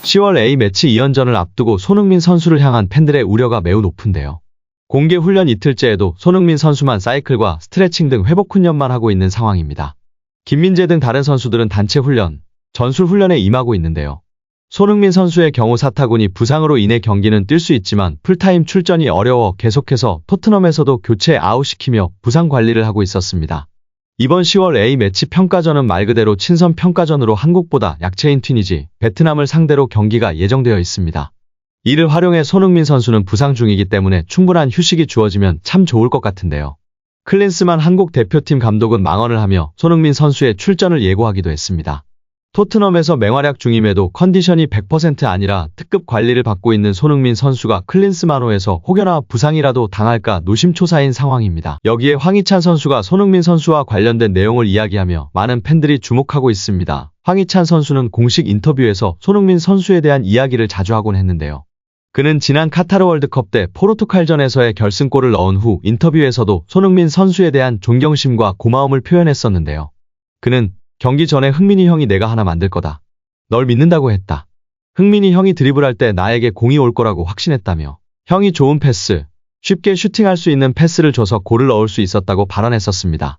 10월 A매치 2연전을 앞두고 손흥민 선수를 향한 팬들의 우려가 매우 높은데요. 공개 훈련 이틀째에도 손흥민 선수만 사이클과 스트레칭 등 회복 훈련만 하고 있는 상황입니다. 김민재 등 다른 선수들은 단체 훈련, 전술 훈련에 임하고 있는데요. 손흥민 선수의 경우 사타구니 부상으로 인해 경기는 뛸 수 있지만 풀타임 출전이 어려워 계속해서 토트넘에서도 교체 아웃시키며 부상 관리를 하고 있었습니다. 이번 10월 A매치 평가전은 말 그대로 친선 평가전으로 한국보다 약체인 튀니지, 베트남을 상대로 경기가 예정되어 있습니다. 이를 활용해 손흥민 선수는 부상 중이기 때문에 충분한 휴식이 주어지면 참 좋을 것 같은데요. 클린스만 한국 대표팀 감독은 망언을 하며 손흥민 선수의 출전을 예고하기도 했습니다. 토트넘에서 맹활약 중임에도 컨디션이 100% 아니라 특급 관리를 받고 있는 손흥민 선수가 클린스만호에서 혹여나 부상이라도 당할까 노심초사인 상황입니다. 여기에 황희찬 선수가 손흥민 선수와 관련된 내용을 이야기하며 많은 팬들이 주목하고 있습니다. 황희찬 선수는 공식 인터뷰에서 손흥민 선수에 대한 이야기를 자주 하곤 했는데요. 그는 지난 카타르 월드컵 때 포르투갈전에서의 결승골을 넣은 후 인터뷰에서도 손흥민 선수에 대한 존경심과 고마움을 표현했었는데요. 그는 경기 전에 흥민이 형이 내가 하나 만들 거다. 널 믿는다고 했다. 흥민이 형이 드리블할 때 나에게 공이 올 거라고 확신했다며 형이 좋은 패스, 쉽게 슈팅할 수 있는 패스를 줘서 골을 넣을 수 있었다고 발언했었습니다.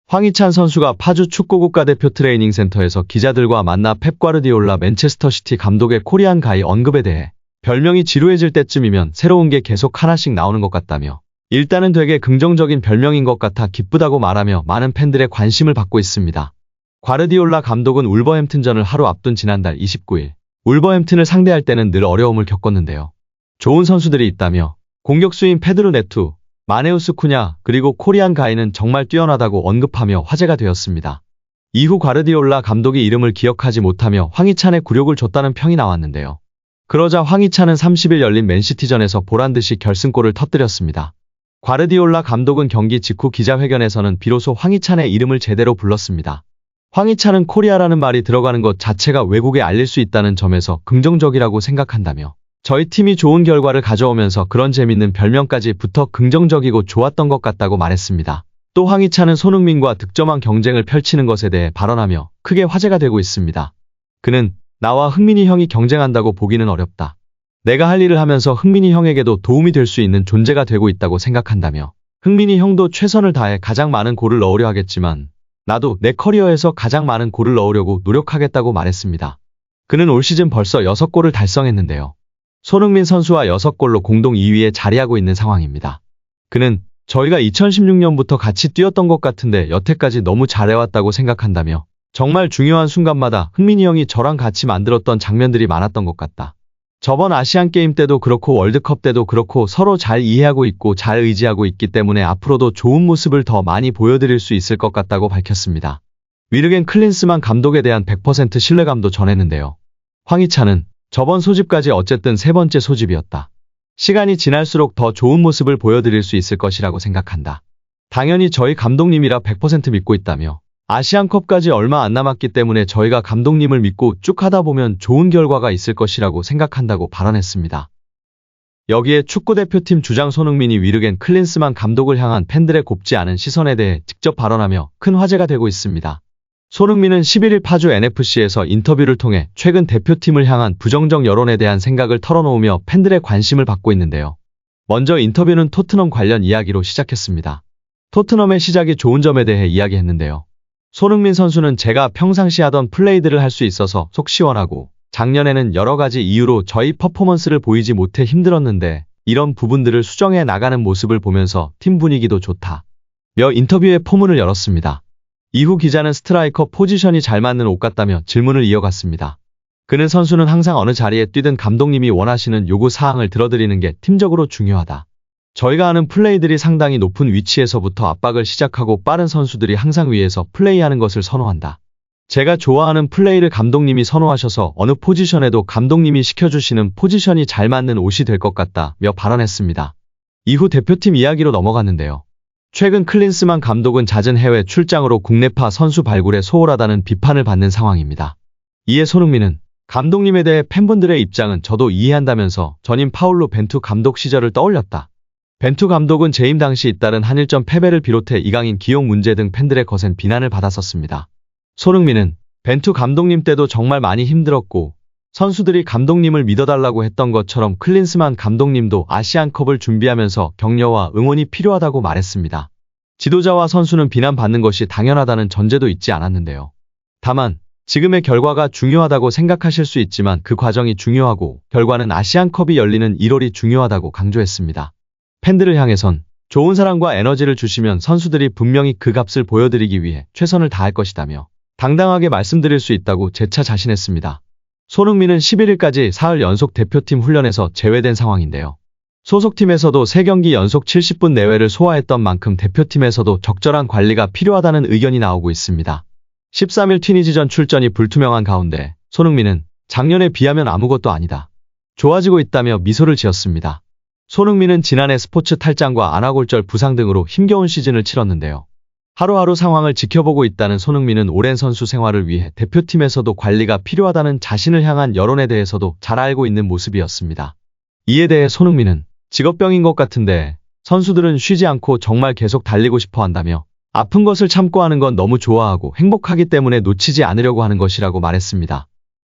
황희찬 선수가 파주 축구 국가대표 트레이닝 센터에서 기자들과 만나 펩 과르디올라 맨체스터 시티 감독의 코리안 가이 언급에 대해 별명이 지루해질 때쯤이면 새로운 게 계속 하나씩 나오는 것 같다며 일단은 되게 긍정적인 별명인 것 같아 기쁘다고 말하며 많은 팬들의 관심을 받고 있습니다. 과르디올라 감독은 울버햄튼전을 하루 앞둔 지난달 29일 울버햄튼을 상대할 때는 늘 어려움을 겪었는데요. 좋은 선수들이 있다며 공격수인 페드로 네투, 마네우스 쿠냐 그리고 코리안 가이는 정말 뛰어나다고 언급하며 화제가 되었습니다. 이후 과르디올라 감독이 이름을 기억하지 못하며 황희찬의 굴욕을 줬다는 평이 나왔는데요. 그러자 황희찬은 30일 열린 맨시티전에서 보란듯이 결승골을 터뜨렸습니다. 과르디올라 감독은 경기 직후 기자회견에서는 비로소 황희찬의 이름을 제대로 불렀습니다. 황희찬은 코리아라는 말이 들어가는 것 자체가 외국에 알릴 수 있다는 점에서 긍정적이라고 생각한다며 저희 팀이 좋은 결과를 가져오면서 그런 재밌는 별명까지 붙어 긍정적이고 좋았던 것 같다고 말했습니다. 또 황희찬은 손흥민과 득점왕 경쟁을 펼치는 것에 대해 발언하며 크게 화제가 되고 있습니다. 그는 나와 흥민이 형이 경쟁한다고 보기는 어렵다. 내가 할 일을 하면서 흥민이 형에게도 도움이 될 수 있는 존재가 되고 있다고 생각한다며 흥민이 형도 최선을 다해 가장 많은 골을 넣으려 하겠지만 나도 내 커리어에서 가장 많은 골을 넣으려고 노력하겠다고 말했습니다. 그는 올 시즌 벌써 6골을 달성했는데요. 손흥민 선수와 6골로 공동 2위에 자리하고 있는 상황입니다. 그는 저희가 2016년부터 같이 뛰었던 것 같은데 여태까지 너무 잘해왔다고 생각한다며 정말 중요한 순간마다 흥민이 형이 저랑 같이 만들었던 장면들이 많았던 것 같다. 저번 아시안게임 때도 그렇고 월드컵 때도 그렇고 서로 잘 이해하고 있고 잘 의지하고 있기 때문에 앞으로도 좋은 모습을 더 많이 보여드릴 수 있을 것 같다고 밝혔습니다. 위르겐 클린스만 감독에 대한 100% 신뢰감도 전했는데요. 황희찬은 저번 소집까지 어쨌든 3번째 소집이었다. 시간이 지날수록 더 좋은 모습을 보여드릴 수 있을 것이라고 생각한다. 당연히 저희 감독님이라 100% 믿고 있다며 아시안컵까지 얼마 안 남았기 때문에 저희가 감독님을 믿고 쭉 하다 보면 좋은 결과가 있을 것이라고 생각한다고 발언했습니다. 여기에 축구대표팀 주장 손흥민이 위르겐 클린스만 감독을 향한 팬들의 곱지 않은 시선에 대해 직접 발언하며 큰 화제가 되고 있습니다. 손흥민은 11일 파주 NFC에서 인터뷰를 통해 최근 대표팀을 향한 부정적 여론에 대한 생각을 털어놓으며 팬들의 관심을 받고 있는데요. 먼저 인터뷰는 토트넘 관련 이야기로 시작했습니다. 토트넘의 시작이 좋은 점에 대해 이야기했는데요. 손흥민 선수는 제가 평상시 하던 플레이들을 할 수 있어서 속 시원하고 작년에는 여러 가지 이유로 저희 퍼포먼스를 보이지 못해 힘들었는데 이런 부분들을 수정해 나가는 모습을 보면서 팀 분위기도 좋다. 며 인터뷰의 포문을 열었습니다. 이후 기자는 스트라이커 포지션이 잘 맞는 옷 같다며 질문을 이어갔습니다. 그는 선수는 항상 어느 자리에 뛰든 감독님이 원하시는 요구 사항을 들어드리는 게 팀적으로 중요하다. 저희가 하는 플레이들이 상당히 높은 위치에서부터 압박을 시작하고 빠른 선수들이 항상 위에서 플레이하는 것을 선호한다. 제가 좋아하는 플레이를 감독님이 선호하셔서 어느 포지션에도 감독님이 시켜주시는 포지션이 잘 맞는 옷이 될 것 같다며 발언했습니다. 이후 대표팀 이야기로 넘어갔는데요. 최근 클린스만 감독은 잦은 해외 출장으로 국내파 선수 발굴에 소홀하다는 비판을 받는 상황입니다. 이에 손흥민은 감독님에 대해 팬분들의 입장은 저도 이해한다면서 전임 파울로 벤투 감독 시절을 떠올렸다. 벤투 감독은 재임 당시 잇따른 한일전 패배를 비롯해 이강인 기용 문제 등 팬들의 거센 비난을 받았었습니다. 손흥민은 벤투 감독님 때도 정말 많이 힘들었고 선수들이 감독님을 믿어달라고 했던 것처럼 클린스만 감독님도 아시안컵을 준비하면서 격려와 응원이 필요하다고 말했습니다. 지도자와 선수는 비난받는 것이 당연하다는 전제도 잊지 않았는데요. 다만 지금의 결과가 중요하다고 생각하실 수 있지만 그 과정이 중요하고 결과는 아시안컵이 열리는 1월이 중요하다고 강조했습니다. 팬들을 향해선 좋은 사랑과 에너지를 주시면 선수들이 분명히 그 값을 보여드리기 위해 최선을 다할 것이다며 당당하게 말씀드릴 수 있다고 재차 자신했습니다. 손흥민은 11일까지 사흘 연속 대표팀 훈련에서 제외된 상황인데요. 소속팀에서도 3경기 연속 70분 내외를 소화했던 만큼 대표팀에서도 적절한 관리가 필요하다는 의견이 나오고 있습니다. 13일 튀니지전 출전이 불투명한 가운데 손흥민은 작년에 비하면 아무것도 아니다. 좋아지고 있다며 미소를 지었습니다. 손흥민은 지난해 스포츠 탈장과 안아골절 부상 등으로 힘겨운 시즌을 치렀는데요. 하루하루 상황을 지켜보고 있다는 손흥민은 오랜 선수 생활을 위해 대표팀에서도 관리가 필요하다는 자신을 향한 여론에 대해서도 잘 알고 있는 모습이었습니다. 이에 대해 손흥민은 직업병인 것 같은데 선수들은 쉬지 않고 정말 계속 달리고 싶어 한다며 아픈 것을 참고 하는 건 너무 좋아하고 행복하기 때문에 놓치지 않으려고 하는 것이라고 말했습니다.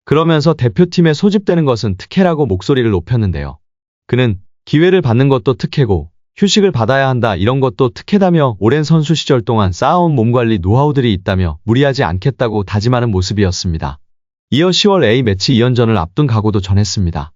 그러면서 대표팀에 소집되는 것은 특혜라고 목소리를 높였는데요. 그는 기회를 받는 것도 특혜고 휴식을 받아야 한다 이런 것도 특혜다며 오랜 선수 시절 동안 쌓아온 몸관리 노하우들이 있다며 무리하지 않겠다고 다짐하는 모습이었습니다. 이어 10월 A매치 2연전을 앞둔 각오도 전했습니다.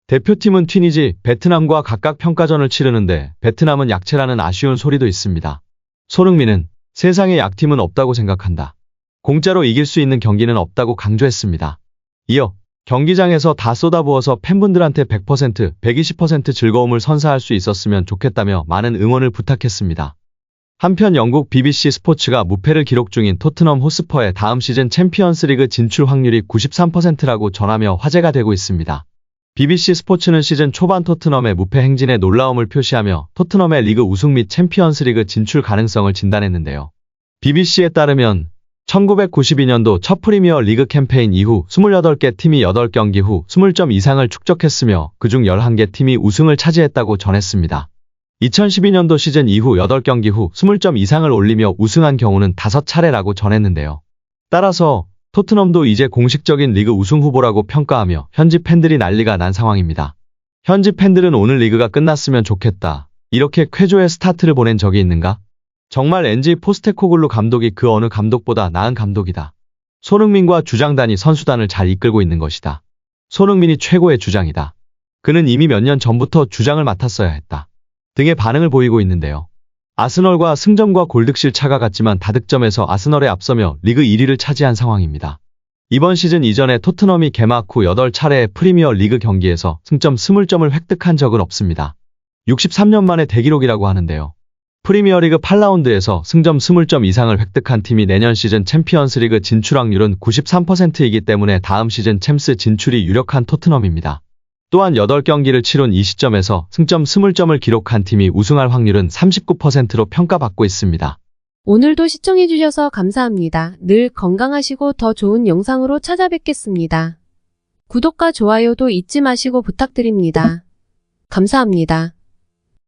대표팀은 튀니지, 베트남과 각각 평가전을 치르는데 베트남은 약체라는 아쉬운 소리도 있습니다. 손흥민은 세상에 약팀은 없다고 생각한다. 공짜로 이길 수 있는 경기는 없다고 강조했습니다. 이어 경기장에서 다 쏟아부어서 팬분들한테 100%, 120% 즐거움을 선사할 수 있었으면 좋겠다며 많은 응원을 부탁했습니다. 한편 영국 BBC 스포츠가 무패를 기록 중인 토트넘 호스퍼의 다음 시즌 챔피언스리그 진출 확률이 93%라고 전하며 화제가 되고 있습니다. BBC 스포츠는 시즌 초반 토트넘의 무패 행진에 놀라움을 표시하며 토트넘의 리그 우승 및 챔피언스리그 진출 가능성을 진단했는데요. BBC에 따르면 1992년도 첫 프리미어 리그 캠페인 이후 28개 팀이 8경기 후 20점 이상을 축적했으며 그중 11개 팀이 우승을 차지했다고 전했습니다. 2012년도 시즌 이후 8경기 후 20점 이상을 올리며 우승한 경우는 5차례라고 전했는데요. 따라서 토트넘도 이제 공식적인 리그 우승 후보라고 평가하며 현지 팬들이 난리가 난 상황입니다. 현지 팬들은 오늘 리그가 끝났으면 좋겠다. 이렇게 쾌조의 스타트를 보낸 적이 있는가? 정말 엔지 포스테코글루 감독이 그 어느 감독보다 나은 감독이다. 손흥민과 주장단이 선수단을 잘 이끌고 있는 것이다. 손흥민이 최고의 주장이다. 그는 이미 몇 년 전부터 주장을 맡았어야 했다. 등의 반응을 보이고 있는데요. 아스널과 승점과 골득실 차가 같지만 다득점에서 아스널에 앞서며 리그 1위를 차지한 상황입니다. 이번 시즌 이전에 토트넘이 개막 후 8차례의 프리미어 리그 경기에서 승점 20점을 획득한 적은 없습니다. 63년 만의 대기록이라고 하는데요. 프리미어리그 8라운드에서 승점 20점 이상을 획득한 팀이 내년 시즌 챔피언스리그 진출 확률은 93%이기 때문에 다음 시즌 챔스 진출이 유력한 토트넘입니다. 또한 8경기를 치룬 이 시점에서 승점 20점을 기록한 팀이 우승할 확률은 39%로 평가받고 있습니다. 오늘도 시청해주셔서 감사합니다. 늘 건강하시고 더 좋은 영상으로 찾아뵙겠습니다. 구독과 좋아요도 잊지 마시고 부탁드립니다. 감사합니다.